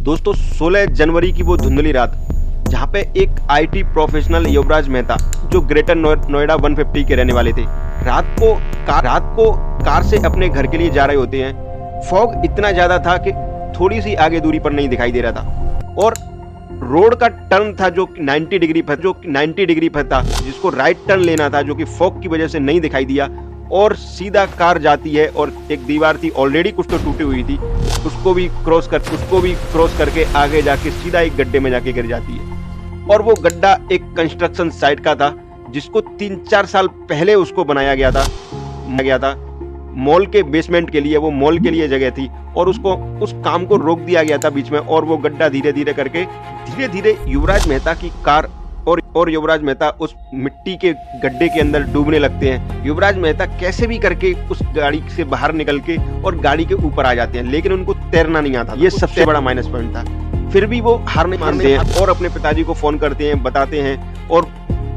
दोस्तों 16 जनवरी की वो धुंधली रात जहां पे एक आईटी प्रोफेशनल युवराज मेहता जो ग्रेटर नोएडा 150 के रहने वाले थे, रात को कार से अपने घर के लिए जा रहे होते हैं। फॉग इतना ज्यादा था कि थोड़ी सी आगे दूरी पर नहीं दिखाई दे रहा था और रोड का टर्न था जो 90 डिग्री पर था, जिसको राइट टर्न लेना था, जो कि फॉग की वजह से नहीं दिखाई दिया और सीधा कार जाती है और एक दीवार थी ऑलरेडी कुछ तो टूटी हुई थी, उसको भी क्रॉस करके आगे जाके सीधा एक गड्ढे में जाके गिर जाती है। और वो गड्ढा एक कंस्ट्रक्शन साइट का था जिसको 3-4 साल पहले उसको बनाया गया था मॉल के बेसमेंट के लिए। वो मॉल के लिए जगह थी और उसको उस काम को रोक दिया गया था बीच में और वो गड्ढा धीरे धीरे युवराज मेहता की कार और युवराज मेहता उस मिट्टी के गड्ढे के अंदर डूबने लगते हैं। युवराज मेहता कैसे भी करके उस गाड़ी से बाहर निकल के और गाड़ी के ऊपर आ जाते हैं, लेकिन उनको तैरना नहीं आता। ये सबसे बड़ा माइनस पॉइंट था। फिर भी वो हार नहीं मानते हैं और अपने पिताजी को फोन करते हैं, बताते हैं और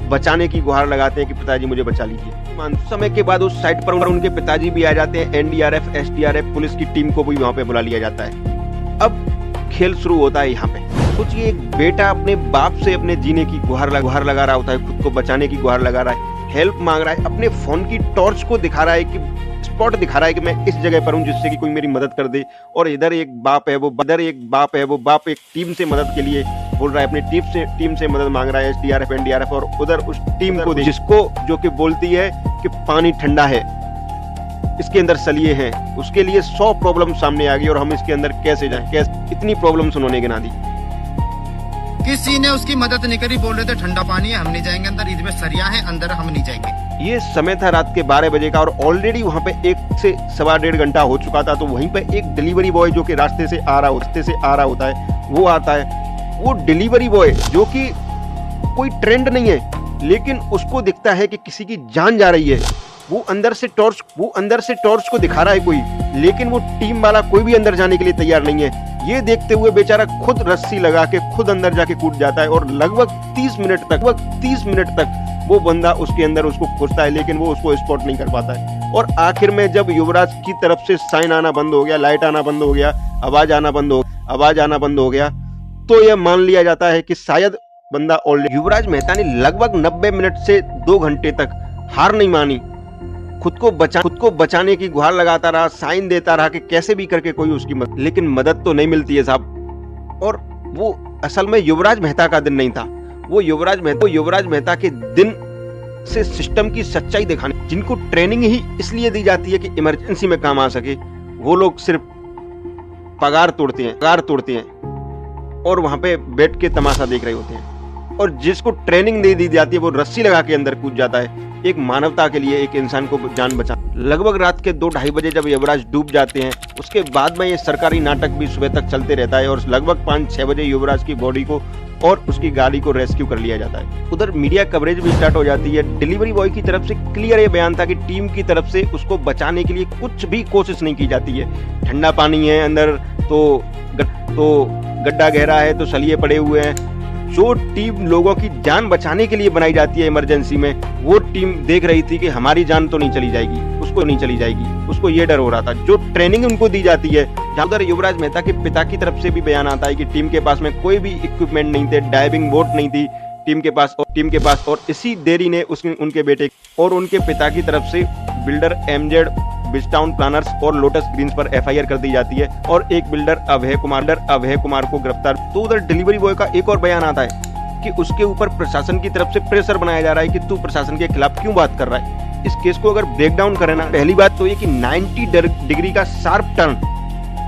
बचाने की गुहार लगाते हैं कि पिताजी मुझे बचा लीजिए। समय के बाद उस साइट पर उनके पिताजी भी आ जाते हैं। एनडीआरएफ, एसडीआरएफ, पुलिस की टीम को भी वहां पे बुला लिया जाता है। अब खेल शुरू होता है यहाँ पे। सोचिए, एक बेटा अपने बाप से अपने जीने की गुहार लगा रहा होता है, खुद को बचाने की गुहार लगा रहा है, हेल्प मांग रहा है, अपने फोन की टॉर्च को दिखा रहा है कि स्पॉट दिखा रहा है कि मैं इस जगह पर हूँ जिससे कि कोई मेरी मदद कर दे। और इधर एक बाप है, वो बाप एक टीम से मदद के लिए बोल रहा है, अपनी टीम से मदद मांग रहा है, एसडीआरएफ, एनडीआरएफ, और उधर उस टीम को जिसको जो कि बोलती है कि पानी ठंडा है, इसके अंदर सलिए हैं, उसके लिए 100 प्रॉब्लम सामने आ गई और हम इसके अंदर कैसे जाएं। इतनी प्रॉब्लम्स उन्होंने गिना दी। किसी ने उसकी मदद नहीं करी, बोल रहे थे ठंडा पानी है, हम नहीं जाएंगे अंदर, इसमें सरिया है अंदर, हम नहीं जाएंगे। ये समय था रात के 12 बजे का और ऑलरेडी वहां पे 1 से सवा डेढ़ घंटा हो चुका था। तो वहीं पे एक डिलीवरी बॉय जो कि रास्ते से आ रहा होता है, वो आता है। वो डिलीवरी बॉय जो कि कोई ट्रेंड नहीं है, लेकिन उसको दिखता है कि किसी की जान जा रही है। वो अंदर से टॉर्च को दिखा रहा है कोई, लेकिन वो टीम वाला कोई भी अंदर जाने के लिए तैयार नहीं है। ये देखते हुए बेचारा खुद रस्सी लगा के खुद अंदर जाके कूद जाता है और लगभग 30 मिनट तक वो बंदा उसके अंदर उसको खोजता है, लेकिन वो उसको स्पॉट नहीं कर पाता है। और आखिर में जब युवराज की तरफ से साइन आना बंद हो गया, लाइट आना बंद हो गया, आवाज आना बंद हो गया, तो यह मान लिया जाता है कि शायद बंदा ऑलरेडी। युवराज मेहता ने लगभग 90 मिनट से 2 घंटे तक हार नहीं मानी, खुद को बचाने की गुहार लगाता रहा, साइन देता रहा कि कैसे भी करके कोई उसकी मदद, लेकिन मदद तो नहीं मिलती है साहब। और वो असल में युवराज मेहता का दिन नहीं था, वो युवराज मेहता के दिन से सिस्टम की सच्चाई दिखाने, जिनको ट्रेनिंग ही इसलिए दी जाती है कि इमरजेंसी में काम आ सके, वो लोग सिर्फ पगार तोड़ते हैं और वहां पे बैठ के तमाशा देख रहे होते हैं। और जिसको ट्रेनिंग दे दी जाती है वो रस्सी लगा के अंदर कूद जाता है, एक मानवता के लिए, एक इंसान को जान बचा। लगभग रात के 2-2:30 बजे जब युवराज डूब जाते हैं, उसके बाद में ये सरकारी नाटक भी सुबह तक चलते रहता है और लगभग 5-6 बजे युवराज की बॉडी को और उसकी गाड़ी को रेस्क्यू कर लिया जाता है। उधर मीडिया कवरेज भी स्टार्ट हो जाती है। डिलीवरी बॉय की तरफ से क्लियर ये बयान था कि टीम की तरफ से उसको बचाने के लिए कुछ भी कोशिश नहीं की जाती है। ठंडा पानी है अंदर, तो गड्ढा गहरा है, तो सलिए पड़े हुए हैं। जो टीम लोगों की जान बचाने के लिए बनाई जाती है इमरजेंसी में, वो टीम देख रही थी कि हमारी जान तो नहीं चली जाएगी, उसको ये डर हो रहा था। जो ट्रेनिंग उनको दी जाती है, जहां उधर युवराज मेहता के पिता की तरफ से भी बयान आता है कि टीम के पास में कोई भी इक्विपमेंट नहीं थे, डाइविंग बोट नहीं थी टीम के पास और इसी देरी ने उनके बेटे और उनके पिता की तरफ से बिल्डर एमजेड, बिजटाउन प्लानर्स और लोटस ग्रीन्स पर एफआईआर कर दी जाती है और एक बिल्डर अभय कुमार को गिरफ्तार। तो उधर डिलीवरी बॉय का एक और बयान आता है कि उसके ऊपर प्रशासन की तरफ से प्रेशर बनाया जा रहा है कि तू प्रशासन के खिलाफ क्यों बात कर रहा है। इस केस को अगर ब्रेक डाउन करें ना, पहली बात तो ये कि 90 डिग्री का शार्प टर्न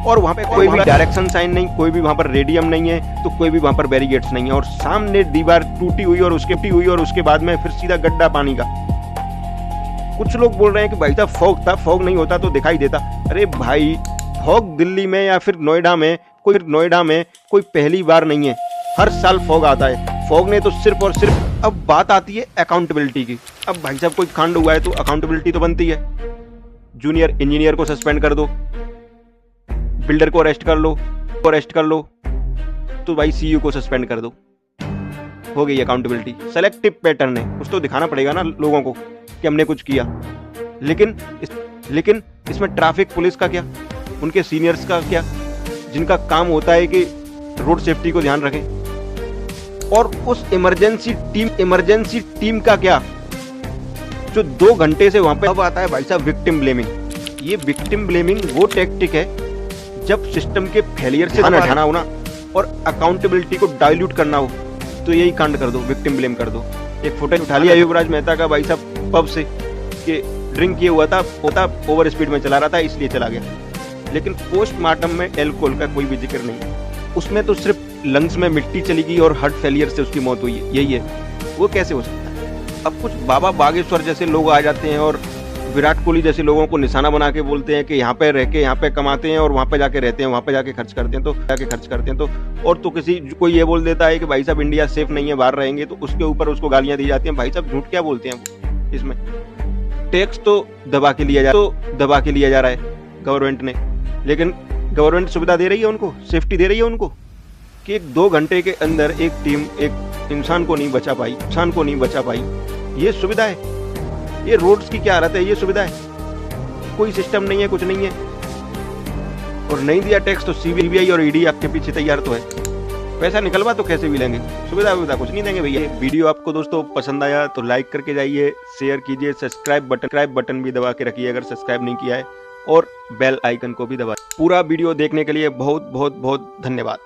और वहां पे कोई भी डायरेक्शन साइन नहीं, कोई भी वहां पर रेडियम नहीं है, तो कोई भी वहां पर बैरिकेड्स नहीं है और सामने दीवार टूटी हुई और उसके बाद में फिर सीधा गड्ढा पानी का। कुछ लोग बोल रहे हैं कि भाई साहब फॉग था, फॉग नहीं होता तो दिखाई देता। अरे भाई, फॉग दिल्ली में या फिर नोएडा में कोई पहली बार नहीं है, हर साल फॉग आता है। फॉग ने तो सिर्फ और सिर्फ, अब बात आती है अकाउंटेबिलिटी की। अब भाई साहब कोई कांड हुआ है तो अकाउंटेबिलिटी तो बनती है। जूनियर इंजीनियर को सस्पेंड कर दो, बिल्डर को अरेस्ट कर लो, तो भाई सीईओ को सस्पेंड कर दो, हो गई अकाउंटेबिलिटी। सेलेक्टिव पैटर्न है, कुछ तो दिखाना पड़ेगा ना लोगों को कि हमने कुछ किया। लेकिन इसमें ट्रैफिक पुलिस का क्या, उनके सीनियर्स का क्या, जिनका काम होता है कि रोड सेफ्टी को ध्यान रखें। और उस इमरजेंसी टीम का क्या, जो 2 घंटे से वहां पे, अब आता है भाई साहब विक्टिम ब्लेमिंग। ये विक्टिम ब्लेमिंग वो टैक्टिक है जब सिस्टम के फेलियर से हटाना हो ना और अकाउंटेबिलिटी को डाइल्यूट करना हो, तो यही कांड कर दो, विक्टिम ब्लेम कर दो। एक फुटेज उठा लिया युवराज मेहता का भाई साहब पब से, कि ड्रिंक किया हुआ था, ओवर स्पीड में चला रहा था इसलिए चला गया, लेकिन पोस्टमार्टम में एल्कोहल का कोई भी जिक्र नहीं। उसमें तो सिर्फ लंग्स में मिट्टी चली गई और हार्ट फेलियर से उसकी मौत हुई है, यही है। वो कैसे हो सकता है? अब कुछ बाबा बागेश्वर जैसे लोग आ जाते हैं और विराट कोहली जैसे लोगों को निशाना बना के बोलते हैं कि यहाँ पे रह के यहाँ पे कमाते हैं और वहाँ पे जाके रहते हैं, वहाँ पे जाके खर्च करते हैं तो और तो कोई ये बोल देता है कि भाई साहब इंडिया सेफ नहीं है, बाहर रहेंगे, तो उसके ऊपर उसको गालियां दी जाती हैं। भाई साहब झूठ क्या बोलते हैं इसमें? टैक्स तो दबा के लिया जा रहा है गवर्नमेंट ने, लेकिन गवर्नमेंट सुविधा दे रही है उनको, सेफ्टी दे रही है उनको, कि 2 घंटे के अंदर एक टीम एक इंसान को नहीं बचा पाई। ये सुविधा है, ये रोड्स की क्या हालत है, ये सुविधा है। कोई सिस्टम नहीं है, कुछ नहीं है, और नहीं दिया टैक्स तो सीबीआई और ईडी आपके पीछे तैयार तो है। पैसा निकलवा तो कैसे भी लेंगे, सुविधा कुछ नहीं देंगे भैया। वीडियो आपको दोस्तों पसंद आया तो लाइक करके जाइए, शेयर कीजिए, सब्सक्राइब बटन भी दबा के रखिए अगर सब्सक्राइब नहीं किया है, और बेल आइकन को भी दबा। पूरा वीडियो देखने के लिए बहुत बहुत बहुत धन्यवाद।